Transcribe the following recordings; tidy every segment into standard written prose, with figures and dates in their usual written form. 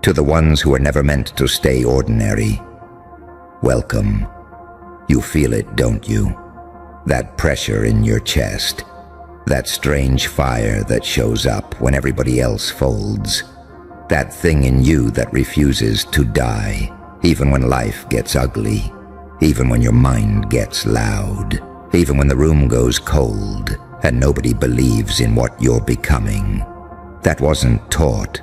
To the ones who are never meant to stay ordinary, welcome. You feel it, don't you? That pressure in your chest. That strange fire that shows up when everybody else folds. That thing in you that refuses to die, even when life gets ugly, even when your mind gets loud, even when the room goes cold and nobody believes in what you're becoming. That wasn't taught.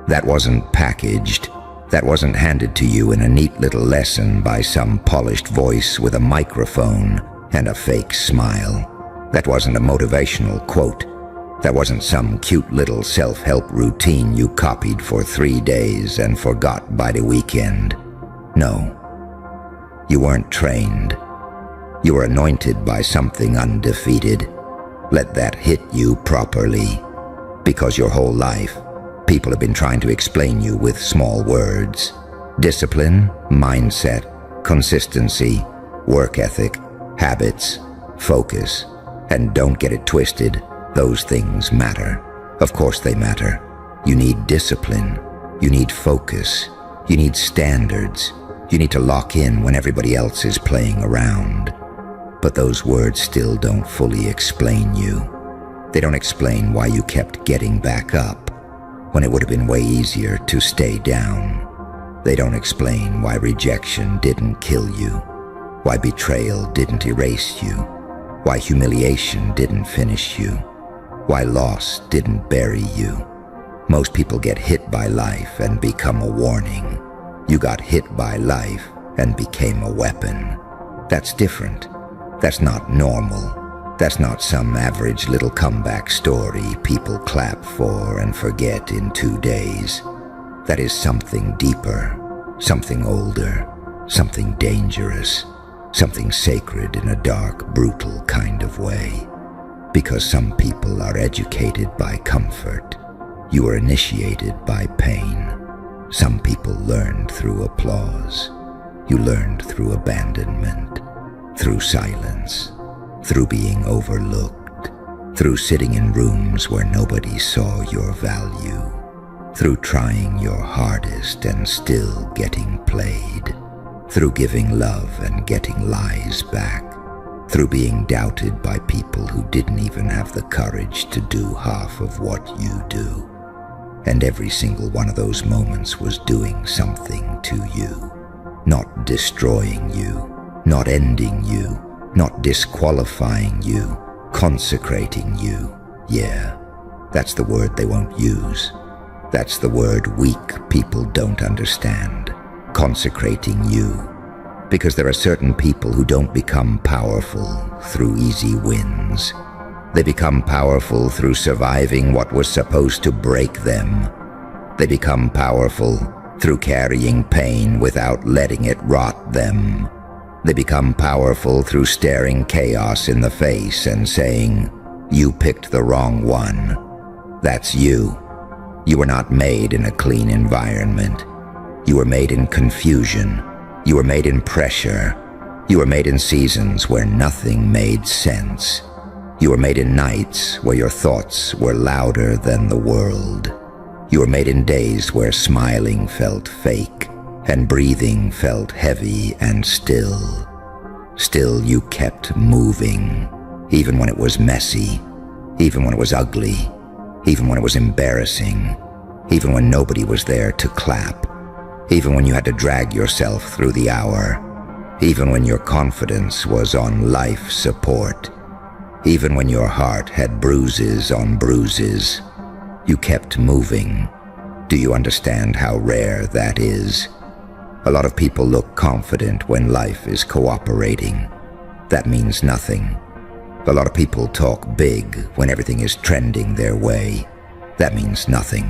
That wasn't packaged. That wasn't handed to you in a neat little lesson by some polished voice with a microphone and a fake smile. That wasn't a motivational quote. That wasn't some cute little self-help routine you copied for 3 days and forgot by the weekend. No. You weren't trained. You were anointed by something undefeated. Let that hit you properly. Because your whole life, people have been trying to explain you with small words. Discipline, mindset, consistency, work ethic, habits, focus. And don't get it twisted, those things matter. Of course they matter. You need discipline. You need focus. You need standards. You need to lock in when everybody else is playing around. But those words still don't fully explain you. They don't explain why you kept getting back up when it would have been way easier to stay down. They don't explain why rejection didn't kill you, why betrayal didn't erase you, why humiliation didn't finish you, why loss didn't bury you. Most people get hit by life and become a warning. You got hit by life and became a weapon. That's different. That's not normal. That's not some average little comeback story people clap for and forget in 2 days. That is something deeper, something older, something dangerous, something sacred in a dark, brutal kind of way. Because some people are educated by comfort. You are initiated by pain. Some people learned through applause. You learned through abandonment, through silence, through being overlooked, through sitting in rooms where nobody saw your value, through trying your hardest and still getting played, through giving love and getting lies back, through being doubted by people who didn't even have the courage to do half of what you do. And every single one of those moments was doing something to you, not destroying you, not ending you, not disqualifying you, consecrating you. Yeah, that's the word they won't use. That's the word weak people don't understand. Consecrating you. Because there are certain people who don't become powerful through easy wins. They become powerful through surviving what was supposed to break them. They become powerful through carrying pain without letting it rot them. They become powerful through staring chaos in the face and saying, "You picked the wrong one. That's you. You were not made in a clean environment. You were made in confusion. You were made in pressure. You were made in seasons where nothing made sense. You were made in nights where your thoughts were louder than the world. You were made in days where smiling felt fake and breathing felt heavy and still. Still you kept moving, even when it was messy, even when it was ugly, even when it was embarrassing, even when nobody was there to clap, even when you had to drag yourself through the hour, even when your confidence was on life support, even when your heart had bruises on bruises. You kept moving. Do you understand how rare that is? A lot of people look confident when life is cooperating. That means nothing. A lot of people talk big when everything is trending their way. That means nothing.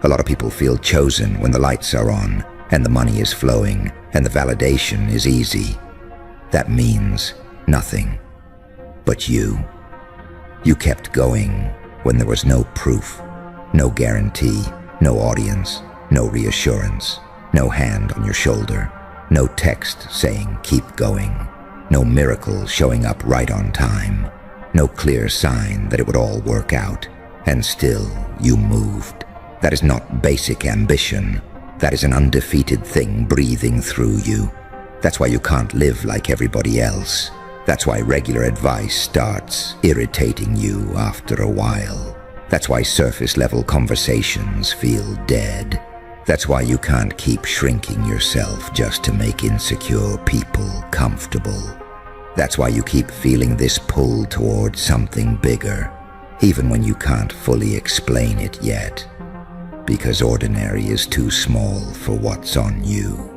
A lot of people feel chosen when the lights are on and the money is flowing and the validation is easy. That means nothing. But you kept going when there was no proof, no guarantee, no audience, no reassurance, no hand on your shoulder, no text saying keep going, no miracle showing up right on time, no clear sign that it would all work out, and still you moved. That is not basic ambition. That is an undefeated thing breathing through you. That's why you can't live like everybody else. That's why regular advice starts irritating you after a while. That's why surface-level conversations feel dead. That's why you can't keep shrinking yourself just to make insecure people comfortable. That's why you keep feeling this pull towards something bigger, even when you can't fully explain it yet. Because ordinary is too small for what's on you.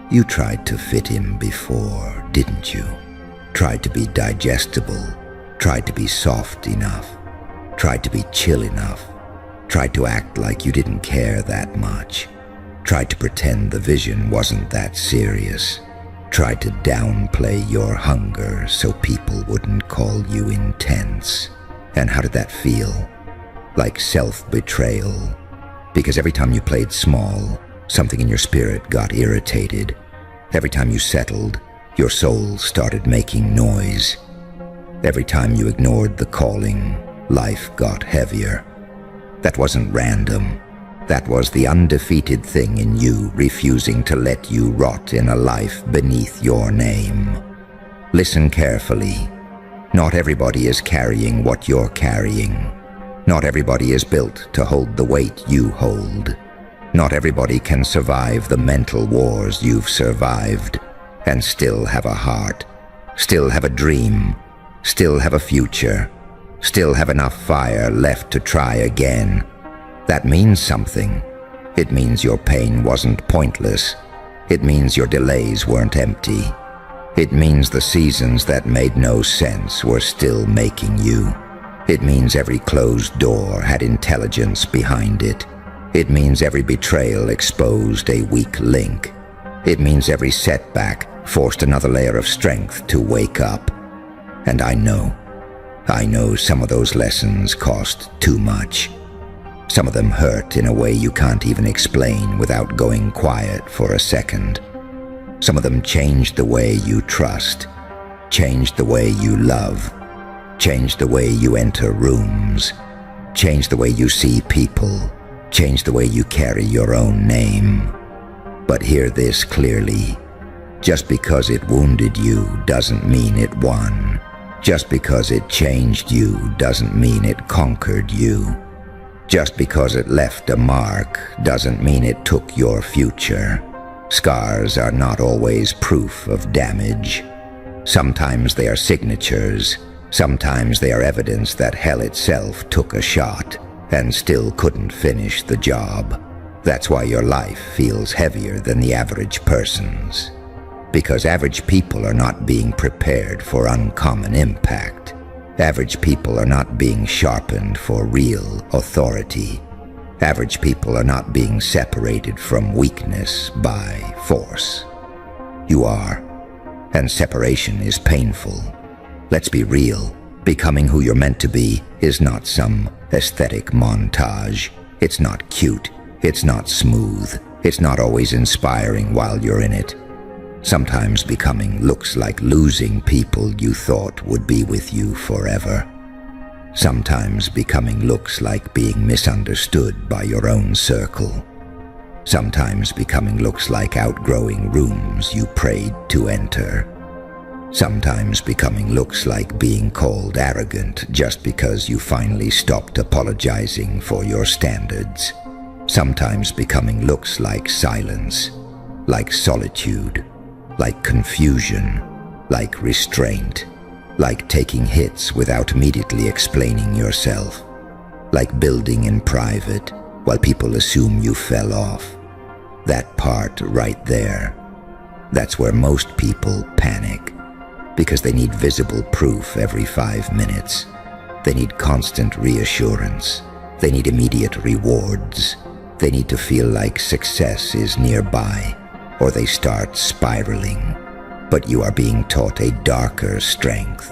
You tried to fit him before, didn't you? Tried to be digestible, tried to be soft enough, tried to be chill enough, tried to act like you didn't care that much, tried to pretend the vision wasn't that serious, tried to downplay your hunger so people wouldn't call you intense. And how did that feel? Like self-betrayal. Because every time you played small, something in your spirit got irritated. Every time you settled, your soul started making noise. Every time you ignored the calling, life got heavier. That wasn't random. That was the undefeated thing in you refusing to let you rot in a life beneath your name. Listen carefully. Not everybody is carrying what you're carrying. Not everybody is built to hold the weight you hold. Not everybody can survive the mental wars you've survived and still have a heart, still have a dream, still have a future, still have enough fire left to try again. That means something. It means your pain wasn't pointless. It means your delays weren't empty. It means the seasons that made no sense were still making you. It means every closed door had intelligence behind it. It means every betrayal exposed a weak link. It means every setback forced another layer of strength to wake up. And I know some of those lessons cost too much. Some of them hurt in a way you can't even explain without going quiet for a second. Some of them changed the way you trust, changed the way you love, changed the way you enter rooms, changed the way you see people, changed the way you carry your own name. But hear this clearly. Just because it wounded you doesn't mean it won. Just because it changed you doesn't mean it conquered you. Just because it left a mark doesn't mean it took your future. Scars are not always proof of damage. Sometimes they are signatures. Sometimes they are evidence that hell itself took a shot and still couldn't finish the job. That's why your life feels heavier than the average person's. Because average people are not being prepared for uncommon impact. Average people are not being sharpened for real authority. Average people are not being separated from weakness by force. You are, and separation is painful. Let's be real. Becoming who you're meant to be is not some aesthetic montage. It's not cute. It's not smooth. It's not always inspiring while you're in it. Sometimes becoming looks like losing people you thought would be with you forever. Sometimes becoming looks like being misunderstood by your own circle. Sometimes becoming looks like outgrowing rooms you prayed to enter. Sometimes becoming looks like being called arrogant just because you finally stopped apologizing for your standards. Sometimes becoming looks like silence, like solitude, like confusion, like restraint, like taking hits without immediately explaining yourself, like building in private while people assume you fell off. That part right there, that's where most people panic, because they need visible proof every 5 minutes. They need constant reassurance. They need immediate rewards. They need to feel like success is nearby, or they start spiraling. But you are being taught a darker strength,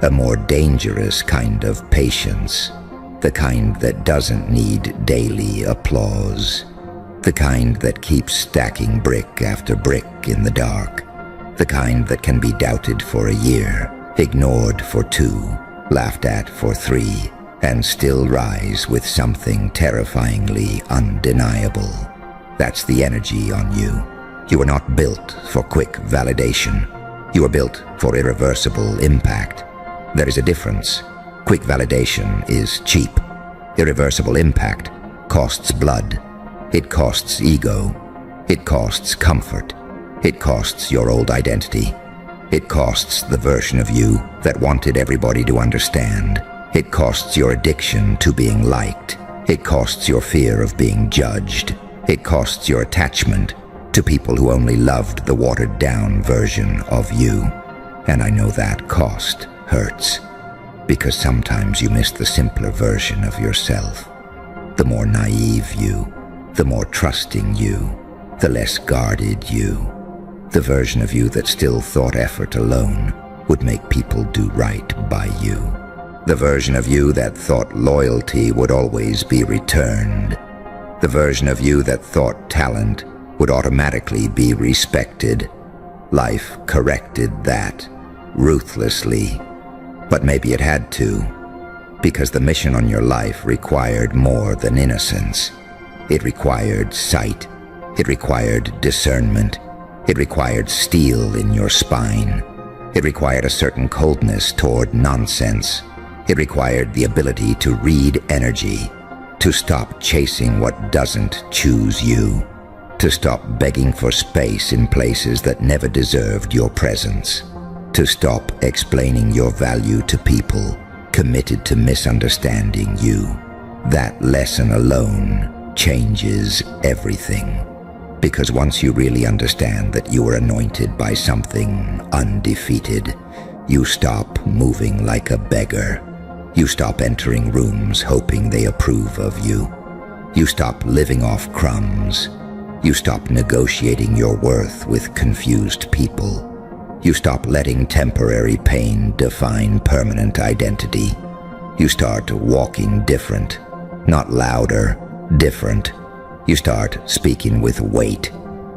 a more dangerous kind of patience, the kind that doesn't need daily applause, the kind that keeps stacking brick after brick in the dark, the kind that can be doubted for a year, ignored for 2, laughed at for 3, and still rise with something terrifyingly undeniable. That's the energy on you. You are not built for quick validation. You are built for irreversible impact. There is a difference. Quick validation is cheap. Irreversible impact costs blood. It costs ego. It costs comfort. It costs your old identity. It costs the version of you that wanted everybody to understand. It costs your addiction to being liked. It costs your fear of being judged. It costs your attachment to people who only loved the watered-down version of you. And I know that cost hurts, because sometimes you miss the simpler version of yourself. The more naive you, the more trusting you, the less guarded you. The version of you that still thought effort alone would make people do right by you. The version of you that thought loyalty would always be returned. The version of you that thought talent would automatically be respected. Life corrected that, ruthlessly. But maybe it had to, because the mission on your life required more than innocence. It required sight. It required discernment. It required steel in your spine. It required a certain coldness toward nonsense. It required the ability to read energy, to stop chasing what doesn't choose you, to stop begging for space in places that never deserved your presence, to stop explaining your value to people committed to misunderstanding you. That lesson alone changes everything. Because once you really understand that you are anointed by something undefeated, you stop moving like a beggar. You stop entering rooms hoping they approve of you. You stop living off crumbs. You stop negotiating your worth with confused people. You stop letting temporary pain define permanent identity. You start walking different, not louder, different. You start speaking with weight.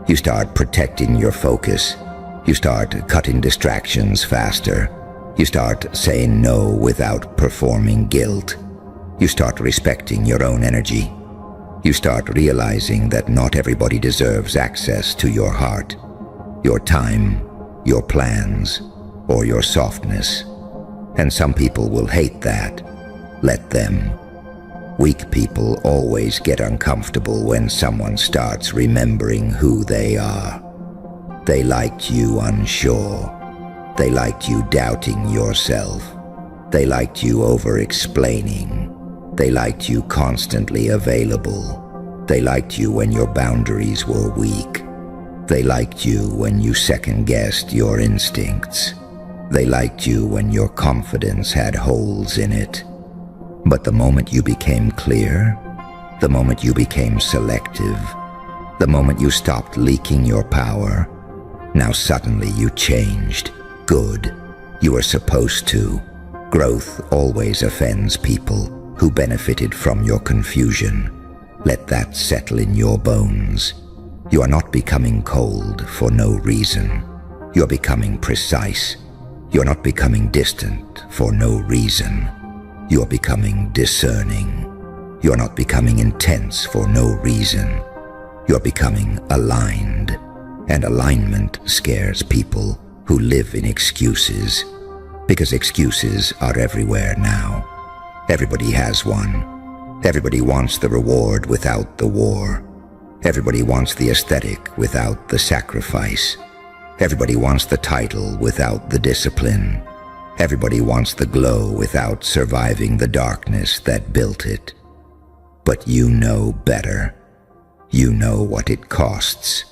You start protecting your focus. You start cutting distractions faster. You start saying no without performing guilt. You start respecting your own energy. You start realizing that not everybody deserves access to your heart, your time, your plans, or your softness. And some people will hate that. Let them. Weak people always get uncomfortable when someone starts remembering who they are. They liked you unsure. They liked you doubting yourself. They liked you over-explaining. They liked you constantly available. They liked you when your boundaries were weak. They liked you when you second-guessed your instincts. They liked you when your confidence had holes in it. But the moment you became clear, the moment you became selective, the moment you stopped leaking your power, now suddenly you changed. Good. You were supposed to. Growth always offends people who benefited from your confusion. Let that settle in your bones. You are not becoming cold for no reason. You are becoming precise. You are not becoming distant for no reason. You are becoming discerning. You are not becoming intense for no reason. You are becoming aligned. And alignment scares people who live in excuses. Because excuses are everywhere now. Everybody has one. Everybody wants the reward without the war. Everybody wants the aesthetic without the sacrifice. Everybody wants the title without the discipline. Everybody wants the glow without surviving the darkness that built it. But you know better. You know what it costs.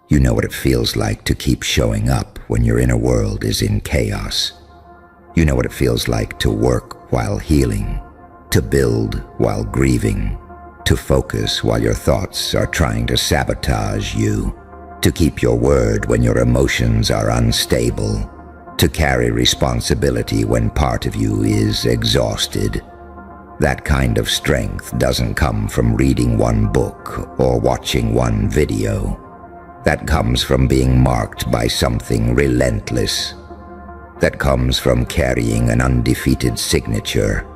You know what it feels like to keep showing up when your inner world is in chaos. You know what it feels like to work while healing, to build while grieving, to focus while your thoughts are trying to sabotage you, to keep your word when your emotions are unstable, to carry responsibility when part of you is exhausted. That kind of strength doesn't come from reading one book or watching one video. That comes from being marked by something relentless. That comes from carrying an undefeated signature.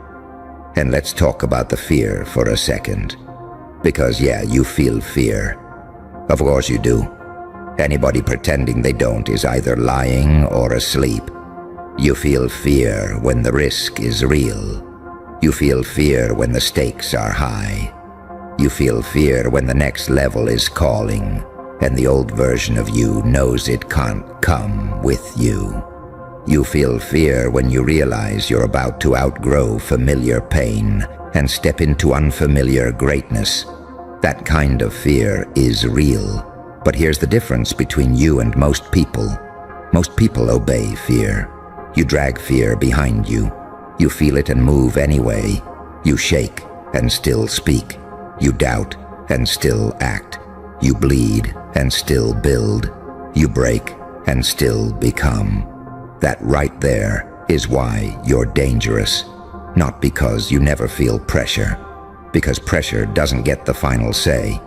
And let's talk about the fear for a second. Because yeah, you feel fear. Of course you do. Anybody pretending they don't is either lying or asleep. You feel fear when the risk is real. You feel fear when the stakes are high. You feel fear when the next level is calling, and the old version of you knows it can't come with you. You feel fear when you realize you're about to outgrow familiar pain and step into unfamiliar greatness. That kind of fear is real. But here's the difference between you and most people. Most people obey fear. You drag fear behind you. You feel it and move anyway. You shake and still speak. You doubt and still act. You bleed and still build. You break and still become. That right there is why you're dangerous. Not because you never feel pressure, because pressure doesn't get the final say.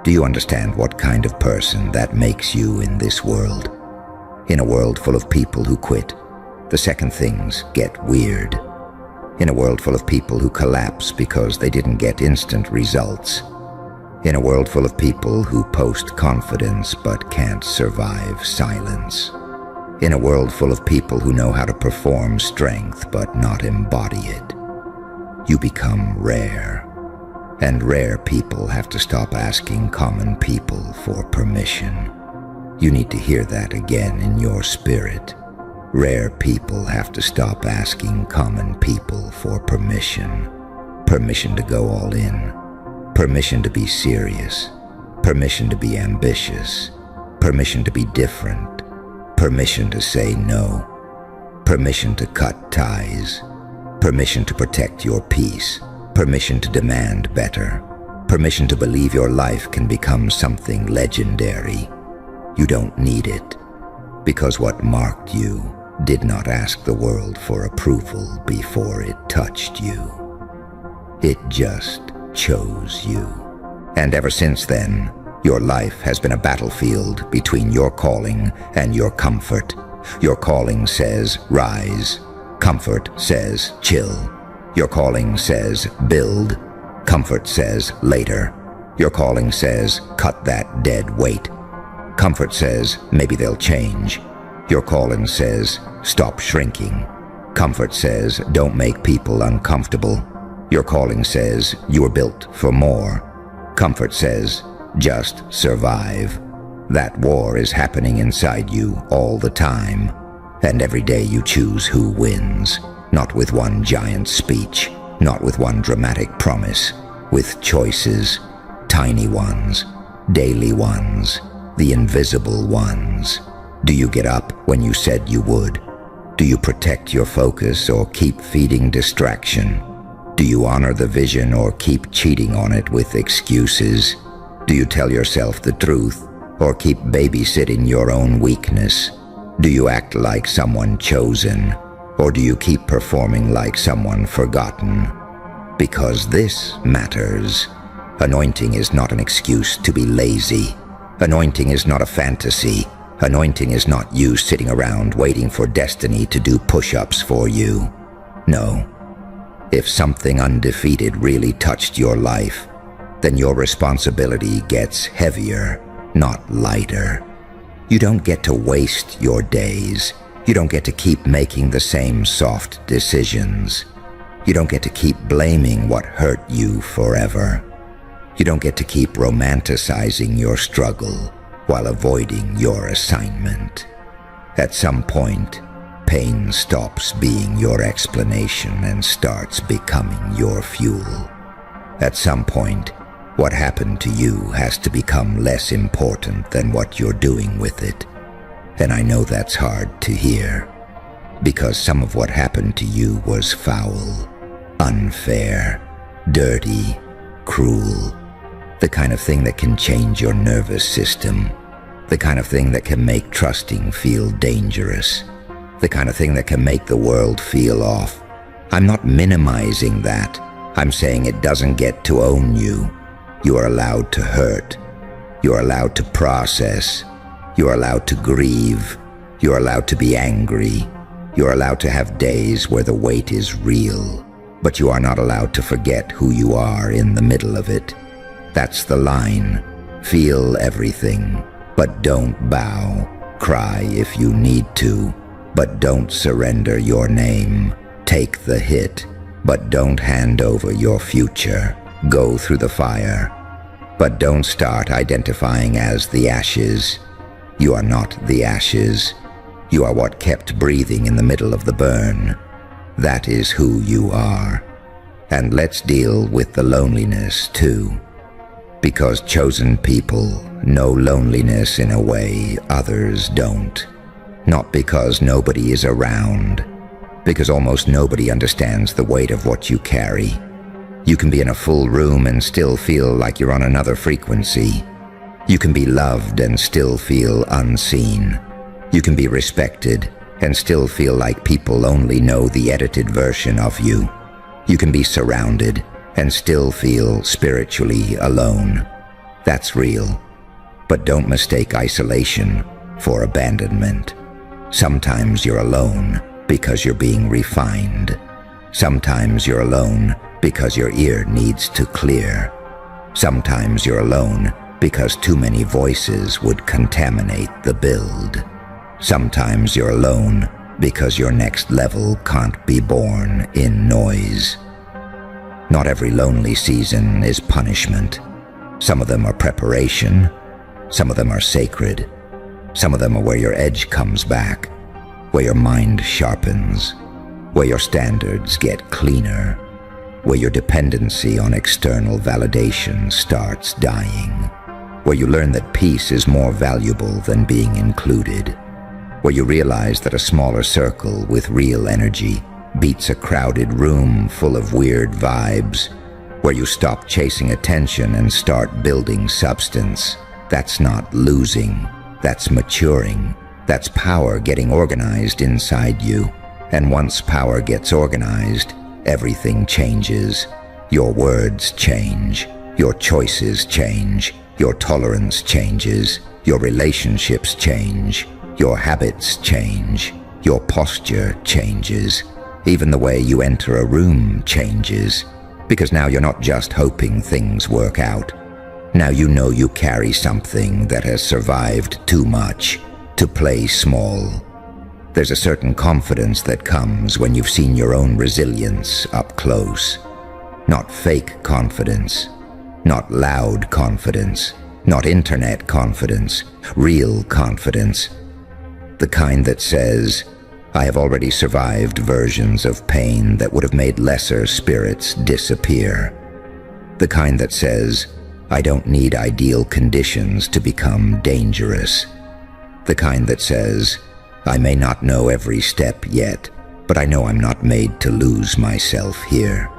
Do you understand what kind of person that makes you in this world? In a world full of people who quit, the second things get weird. In a world full of people who collapse because they didn't get instant results. In a world full of people who post confidence but can't survive silence. In a world full of people who know how to perform strength but not embody it. You become rare. And rare people have to stop asking common people for permission. You need to hear that again in your spirit. Rare people have to stop asking common people for permission. Permission to go all in. Permission to be serious. Permission to be ambitious. Permission to be different. Permission to say no. Permission to cut ties. Permission to protect your peace. Permission to demand better. Permission to believe your life can become something legendary. You don't need it, because what marked you did not ask the world for approval before it touched you. It just chose you. And ever since then, your life has been a battlefield between your calling and your comfort. Your calling says rise. Comfort says chill. Your calling says build. Comfort says later. Your calling says cut that dead weight. Comfort says maybe they'll change. Your calling says stop shrinking. Comfort says don't make people uncomfortable. Your calling says you were built for more. Comfort says just survive. That war is happening inside you all the time. And every day you choose who wins. Not with one giant speech, not with one dramatic promise, with choices, tiny ones, daily ones, the invisible ones. Do you get up when you said you would? Do you protect your focus or keep feeding distraction? Do you honor the vision or keep cheating on it with excuses? Do you tell yourself the truth or keep babysitting your own weakness? Do you act like someone chosen? Or do you keep performing like someone forgotten? Because this matters. Anointing is not an excuse to be lazy. Anointing is not a fantasy. Anointing is not you sitting around waiting for destiny to do push-ups for you. No. If something undefeated really touched your life, then your responsibility gets heavier, not lighter. You don't get to waste your days. You don't get to keep making the same soft decisions. You don't get to keep blaming what hurt you forever. You don't get to keep romanticizing your struggle while avoiding your assignment. At some point, pain stops being your explanation and starts becoming your fuel. At some point, what happened to you has to become less important than what you're doing with it. And I know that's hard to hear, because some of what happened to you was foul, unfair, dirty, cruel, the kind of thing that can change your nervous system, the kind of thing that can make trusting feel dangerous, the kind of thing that can make the world feel off. I'm not minimizing that. I'm saying it doesn't get to own you. You are allowed to hurt. You are allowed to process. You are allowed to grieve. You are allowed to be angry. You are allowed to have days where the weight is real, but you are not allowed to forget who you are in the middle of it. That's the line. Feel everything, but don't bow. Cry if you need to, but don't surrender your name. Take the hit, but don't hand over your future. Go through the fire, but don't start identifying as the ashes. You are not the ashes. You are what kept breathing in the middle of the burn. That is who you are. And let's deal with the loneliness too. Because chosen people know loneliness in a way others don't. Not because nobody is around, because almost nobody understands the weight of what you carry. You can be in a full room and still feel like you're on another frequency. You can be loved and still feel unseen. You can be respected and still feel like people only know the edited version of you. You can be surrounded and still feel spiritually alone. That's real. But don't mistake isolation for abandonment. Sometimes you're alone because you're being refined. Sometimes you're alone because your ear needs to clear. Sometimes you're alone because too many voices would contaminate the build. Sometimes you're alone because your next level can't be born in noise. Not every lonely season is punishment. Some of them are preparation. Some of them are sacred. Some of them are where your edge comes back, where your mind sharpens, where your standards get cleaner, where your dependency on external validation starts dying, where you learn that peace is more valuable than being included, where you realize that a smaller circle with real energy beats a crowded room full of weird vibes, where you stop chasing attention and start building substance. That's not losing, that's maturing. That's power getting organized inside you. And once power gets organized, everything changes. Your words change, your choices change, your tolerance changes, your relationships change, your habits change, your posture changes. Even the way you enter a room changes, because now you're not just hoping things work out. Now you know you carry something that has survived too much to play small. There's a certain confidence that comes when you've seen your own resilience up close. Not fake confidence, not loud confidence, not internet confidence, real confidence. The kind that says, I have already survived versions of pain that would have made lesser spirits disappear. The kind that says, I don't need ideal conditions to become dangerous. The kind that says, I may not know every step yet, but I know I'm not made to lose myself here.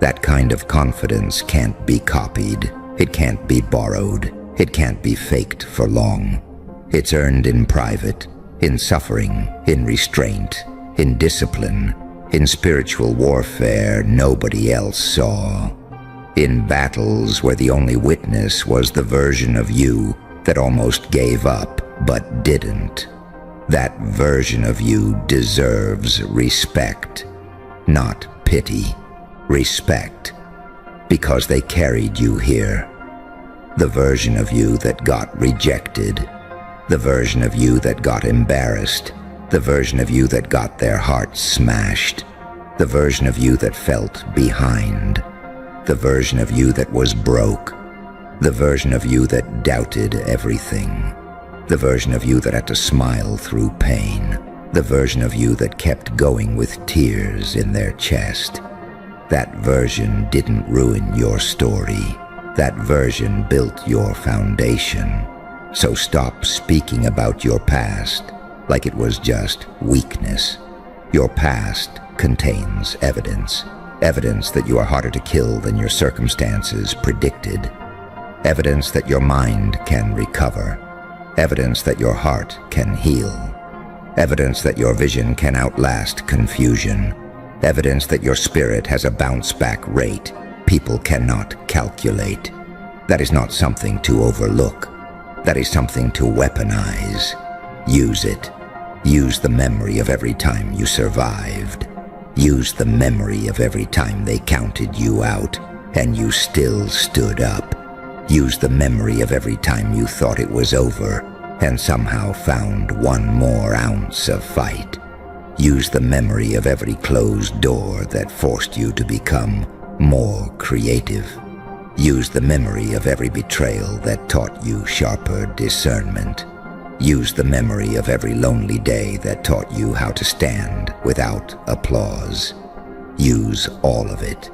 That kind of confidence can't be copied. It can't be borrowed. It can't be faked for long. It's earned in private, in suffering, in restraint, in discipline, in spiritual warfare nobody else saw. In battles where the only witness was the version of you that almost gave up but didn't. That version of you deserves respect, not pity. Respect, because they carried you here. The version of you that got rejected, the version of you that got embarrassed, the version of you that got their hearts smashed, the version of you that felt behind, the version of you that was broke, the version of you that doubted everything, the version of you that had to smile through pain, the version of you that kept going with tears in their chest. That version didn't ruin your story. That version built your foundation. So stop speaking about your past like it was just weakness. Your past contains evidence. Evidence that you are harder to kill than your circumstances predicted. Evidence that your mind can recover. Evidence that your heart can heal. Evidence that your vision can outlast confusion. Evidence that your spirit has a bounce-back rate people cannot calculate. That is not something to overlook. That is something to weaponize. Use it. Use the memory of every time you survived. Use the memory of every time they counted you out and you still stood up. Use the memory of every time you thought it was over and somehow found one more ounce of fight. Use the memory of every closed door that forced you to become more creative. Use the memory of every betrayal that taught you sharper discernment. Use the memory of every lonely day that taught you how to stand without applause. Use all of it.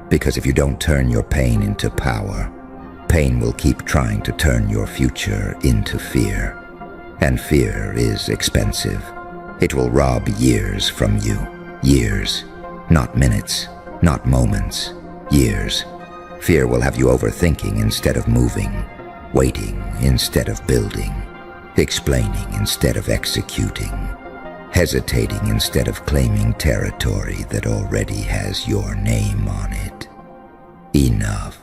Because if you don't turn your pain into power, pain will keep trying to turn your future into fear. And fear is expensive. It will rob years from you. Years. Not minutes. Not moments. Years. Fear will have you overthinking instead of moving, waiting instead of building, explaining instead of executing, hesitating instead of claiming territory that already has your name on it. Enough.